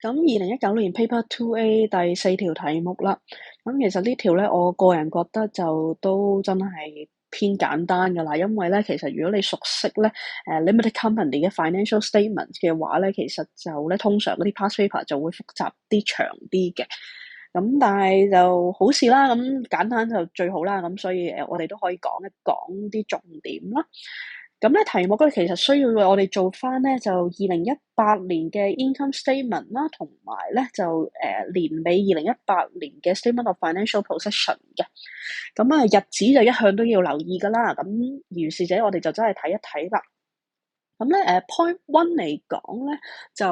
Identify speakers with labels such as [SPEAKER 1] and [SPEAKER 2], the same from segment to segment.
[SPEAKER 1] 咁2019年 Paper 2A 第4條題目啦，咁其實呢條咧，我個人覺得就都真係偏簡單㗎啦，因為咧，其實如果你熟悉咧limited company 嘅 financial statement 嘅話咧，其實就咧通常嗰啲 past paper 就會複雜啲、長啲嘅。咁但係就好事啦，咁簡單就最好啦，咁所以我哋都可以講一講啲重點啦。咁咧題目咧其實需要我哋做翻咧就2018年嘅 income statement 啦，同埋咧就年尾2018年嘅 statement of financial position 嘅。咁啊日子就一向都要留意噶啦，咁如是者我哋就真係睇一睇啦。咁咧point one 嚟講咧就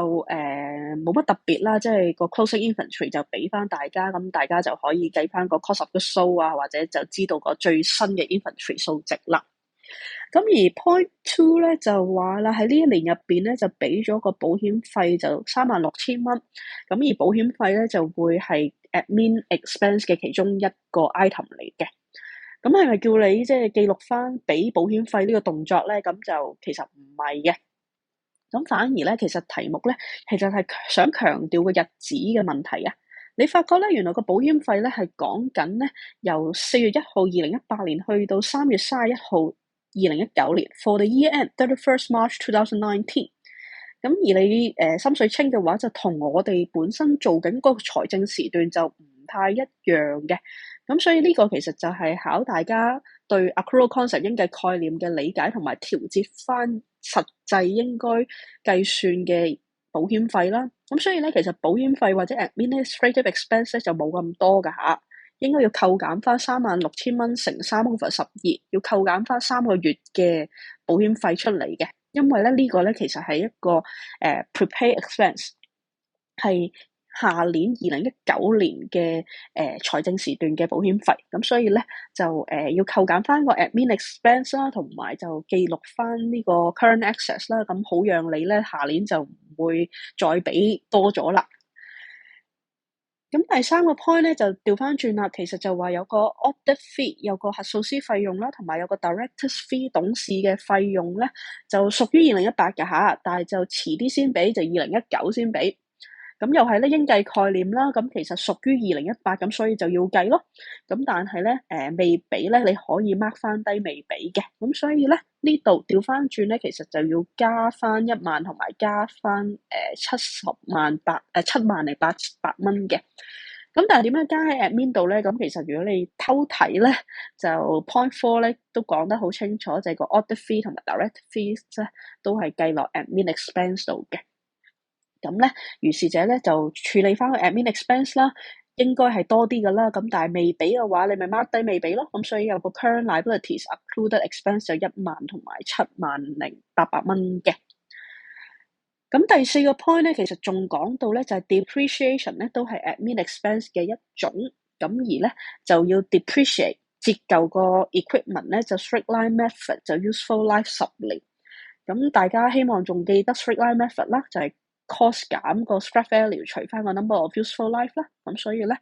[SPEAKER 1] 冇乜特別啦，即係個 closing inventory 就俾翻大家，咁大家就可以計翻個 cost of goods sold啊，或者就知道個最新嘅 inventory 數值啦。咁而 point two 咧就話啦，喺呢一年入邊咧就俾咗個保險費就36,000蚊，咁而保險費咧就會係 admin expense 嘅其中一個 item 嚟嘅。咁係咪叫你即係記錄翻俾保險費呢個動作咧？咁就其實唔係嘅。咁反而咧，其實題目咧其實係想強調個日子嘅問題啊。你發覺咧，原來個保險費咧係講緊咧由4月1號2018年去到3月31號2019年 for the year end 31st March 2019。咁而你心水清嘅話，就同我哋本身做緊嗰個財政時段就唔太一樣嘅。咁所以呢個其實就係考大家對 accrual concept 應計概念嘅理解，同埋調節翻實際應該計算嘅保險費啦。咁所以咧，其實保險費或者 administrative expense 咧就冇咁多㗎吓，應該要扣減翻36,000蚊乘3/12，要扣減翻3個月嘅保險費出嚟嘅。因為咧呢個咧其實係一個prepay expense，係下年2019年嘅財政時段嘅保險費，咁所以咧就要扣減翻個 admin expense 啦，同埋就記錄翻呢個 current access 啦，咁好讓你咧下年就唔會再俾多咗啦。咁第三個 point 咧就調翻轉啦，其實就話有個 audit fee， 有個核數師費用啦，同埋有個 directors fee 董事嘅費用咧，就屬於2018嘅吓，但係就遲啲先俾，就2019先俾。咁又係咧應計概念啦，咁其實屬於2018，咁所以就要計咯。咁但係咧未俾咧，你可以 mark 翻低未俾嘅。咁所以咧呢度調翻轉咧，其實就要加翻1萬，同埋加翻70800蚊嘅。咁但係點樣加喺 admin 度咧？咁其實如果你偷睇咧，就 point four 咧都講得好清楚，就係個 audit fee 同埋 direct fees 咧都係計落 admin expense 度嘅。咁咧，如是者咧就處理翻個 admin expense 啦，應該係多啲噶啦。咁但係未俾嘅話，你咪 mark 低未俾咯。咁所以有個 current liabilities accrued expense 就1萬同埋70800蚊嘅。咁第四個 point 咧，其實仲講到咧就係 depreciation 咧都係 admin expense 嘅一種。咁而咧就要 depreciate 折舊個 equipment 咧就 straight line method 就 useful life 10年。咁大家希望仲記得 straight line method 啦，就係 cost 減個 scrap value 除翻個 number of useful life 啦。咁所以咧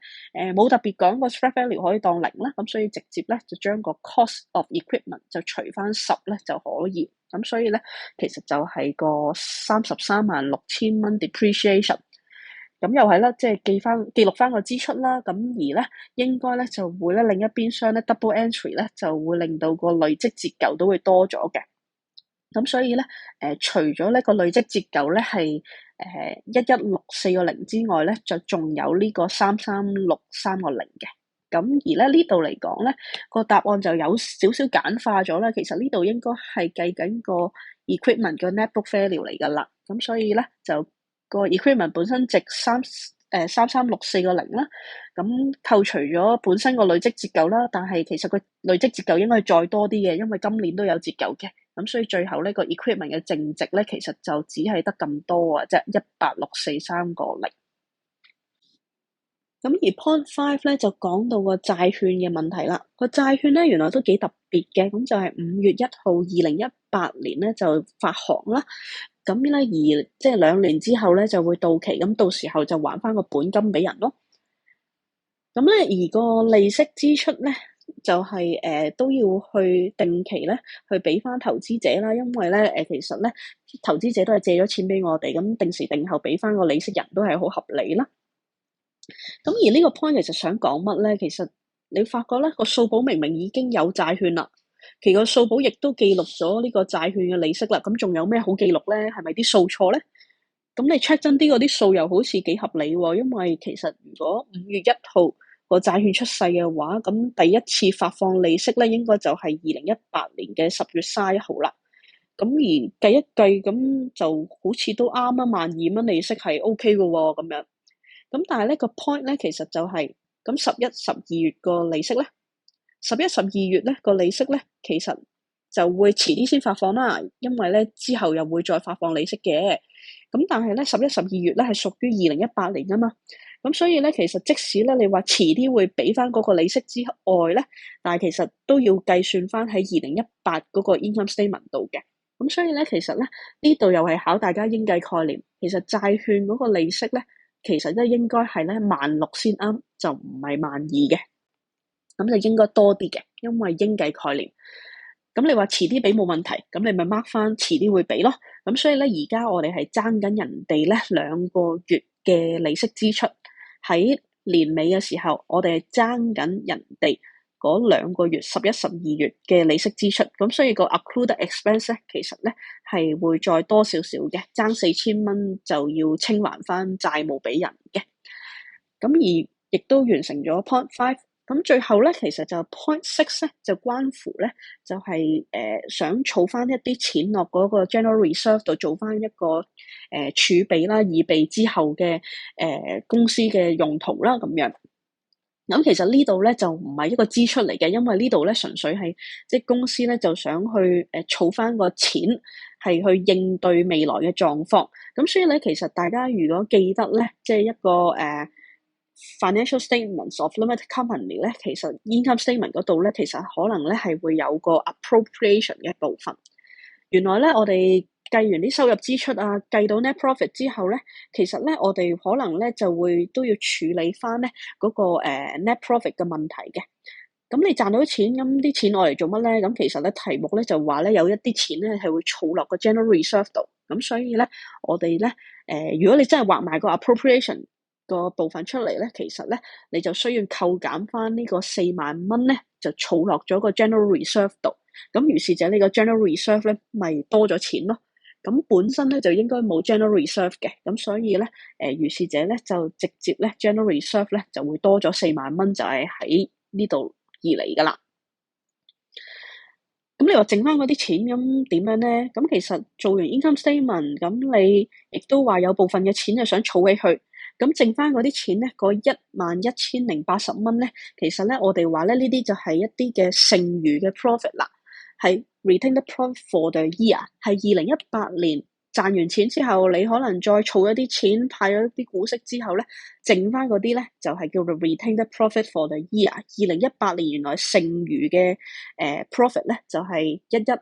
[SPEAKER 1] 冇特別講個 scrap value 可以當0啦。咁所以直接咧就將個 cost of equipment 就除翻10咧就可以。咁所以咧其實就係個336000蚊 depreciation。咁又係啦，即係記錄翻個支出啦。咁而咧應該咧就會咧另一邊廂咧 double entry 咧就會令到個累積折舊都會多咗嘅。咁所以咧除咗呢個累積折舊咧係11640之外咧，就仲有呢個3363嘅。咁而咧呢度嚟講咧個答案就有少少簡化咗啦。其實呢度應該係計緊個 equipment 嘅 net book value 嚟噶啦。咁所以咧就個 equipment 本身值33640啦。咁扣除咗本身個累積折舊啦，但係其實個累積折舊應該係再多啲嘅，因為今年都有折舊嘅。咁所以最後呢個 equipment 嘅淨值咧，其實就只係得咁多啊，即係18643.0。咁而 point five 咧就講到個債券嘅問題啦。個債券咧原來都幾特別嘅，咁就係5月1號2018年咧就發行啦。咁咧而即係2年之後咧就會到期，咁到時候就還翻個本金俾人咯。咁咧而個利息支出咧就係都要去定期咧去俾翻投資者啦，因為咧其實咧投資者都係借咗錢俾我哋，咁定時定候俾翻個利息人都係好合理啦。咁而呢個 point 其實想講乜咧？其實你發覺咧個數簿明明已經有債券啦，其個數簿亦都記錄咗呢個債券嘅利息啦，咁仲有咩好記錄咧？係咪啲數錯咧？咁你 check 真啲嗰啲數又好似幾合理喎，因為其實如果5月1號個債券出世嘅話，咁第一次發放利息咧應該就係2018年嘅10月31號啦。咁而計一計咁就好似都啱啊，12,000蚊利息係 OK 嘅喎，咁樣。咁但係咧個 point 咧其實就係咁11、12月個利息咧，11、12月咧個利息咧其實就會遲啲先發放啦，因為咧之後又會再發放利息嘅。咁但係咧11、12月咧係屬於2018年啊嘛，咁所以咧其實即使咧你話遲啲會俾翻嗰個利息之外咧，但係其實都要計算翻喺2018嗰個 income statement 度嘅。咁所以咧其實咧呢度又係考大家應計概念，其實債券嗰個利息咧其實咧應該係咧16,000先啱，就唔係12,000嘅，咁就應該多啲嘅，因為應計概念。咁你話遲啲俾冇問題，咁你咪 mark 翻遲啲會俾咯。咁所以咧，而家我哋係爭緊人哋咧2個月嘅利息支出，喺年尾嘅時候，我哋係爭緊人哋嗰2個月11、12月嘅利息支出。咁所以個 accrued expense 咧，其實咧係會再多少少嘅，爭4,000蚊就要清還翻債務俾人嘅。咁而亦都完成咗 point 5。咁最後咧，其實就 point 6咧，就關乎咧，就係想儲翻一啲錢落嗰個 general reserve 度做翻一個儲備啦，以備之後嘅公司嘅用途啦，咁樣。咁其實呢度咧就唔係一個支出嚟嘅，因為呢度咧純粹係即係公司咧就想去儲翻個錢，係去應對未來嘅狀況。咁所以咧，其實大家如果記得咧，即係一個financial statements of limited company 咧，其實 income statement 嗰度咧，其實可能咧係會有個 appropriation 嘅部分。原來咧，我哋計完啲收入支出啊，計到 net profit 之後咧，其實咧我哋可能咧就會都要處理翻咧嗰個net profit 嘅問題嘅。咁你賺到錢，咁啲錢攞嚟做乜咧？咁其實咧題目咧就話咧有一啲錢咧係會儲落個 general reserve 度。咁所以咧，我哋咧如果你真係畫埋個 appropriation 個部分出嚟咧，其實咧你就需要扣減翻呢個40,000蚊咧，就儲落咗個 general reserve 度。咁於是者呢個 general reserve 咧，咪多咗錢咯。咁本身咧就應該冇 general reserve 嘅，咁所以咧於是者咧就直接咧 general reserve 咧就會多咗40,000蚊，就係喺呢度而嚟噶啦。咁你話剩翻嗰啲錢咁點樣咧？咁其實做完 income statement，咁你亦都話有部分嘅錢就想儲起佢。咁剩翻嗰啲錢咧，嗰11,080蚊咧，其實咧我哋話咧呢啲就係一啲嘅剩餘嘅 profit 啦，係 retained profit for the year，係2018年賺完錢之後，你可能再儲一啲錢，派咗啲股息之後咧，剩翻嗰啲咧就係叫做 retained profit for the year。2018年原來剩餘嘅profit咧就係11,080。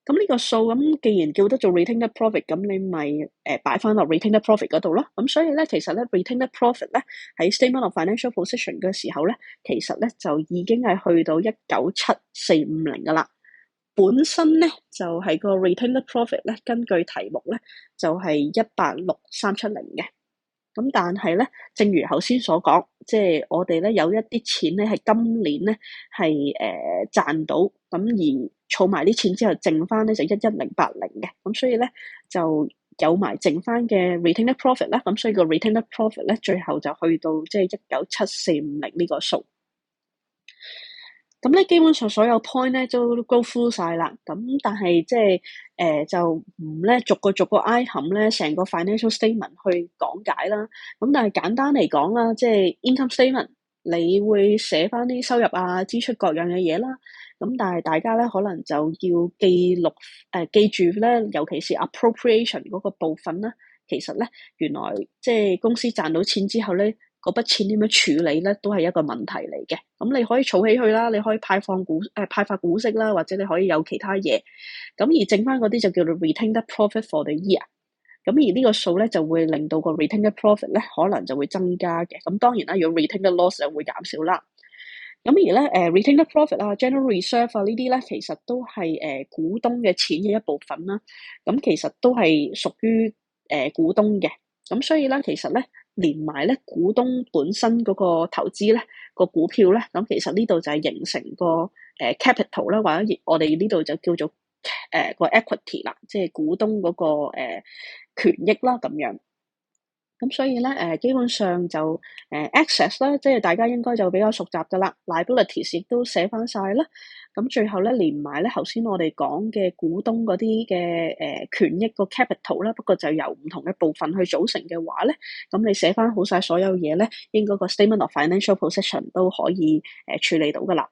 [SPEAKER 1] 咁呢個數咁，既然叫得做 retained profit，咁你咪擺翻落 retained profit 嗰度咯。咁所以咧，其實咧 retained profit 咧喺 statement of financial position 嘅時候咧，其實咧就已經係去到197,450噶啦。本身咧就係個 retained profit 咧，根據題目咧就係186,370嘅。咁但係咧，正如頭先所講，即係我哋咧有一啲錢咧係今年咧係賺到，咁而儲埋啲錢之後剩翻咧就11080嘅，咁所以咧就有埋剩翻嘅 retained profit 啦，咁所以個 retained profit 咧最後就去到即係197,450呢個數。咁咧基本上所有 point 咧都 go through 晒啦，咁但係即係就唔咧逐個 item 咧成個 financial statement 去講解啦。咁但係簡單嚟講啦，即係 income statement 你會寫翻啲收入啊、支出各樣嘅嘢啦。咁但係大家咧可能就要記錄記住咧，尤其是 appropriation 嗰個部分啦。其實咧原來即係公司賺到錢之後咧，嗰筆錢點樣處理咧，都係一個問題嚟嘅。咁你可以儲起佢啦，你可以派發股息啦，或者你可以有其他嘢。咁而剩翻嗰啲就叫做 retained profit for the year。咁而呢個數咧就會令到個 retained profit 咧可能就會增加嘅。咁當然啦，如果 retained loss 就會減少啦。咁而咧retained profit 啊、general reserve 啊呢啲咧，其實都係股東嘅錢嘅一部分啦。咁其實都係屬於股東嘅。咁所以咧，其實咧連埋咧股東本身嗰個投資咧個股票咧，咁其實呢度就係形成個capital 啦，或者我哋呢度就叫做個 equity 啦，即係股東嗰個權益啦咁樣。咁所以咧，基本上就assets 咧，即係大家應該就比較熟習噶啦，liabilities 亦都寫翻晒啦。咁最後咧，連埋咧頭先我哋講嘅股東嗰啲嘅權益個 capital 啦，不過就由唔同嘅部分去組成嘅話咧，咁你寫翻好晒所有嘢咧，應該個 statement of financial position 都可以處理到噶啦。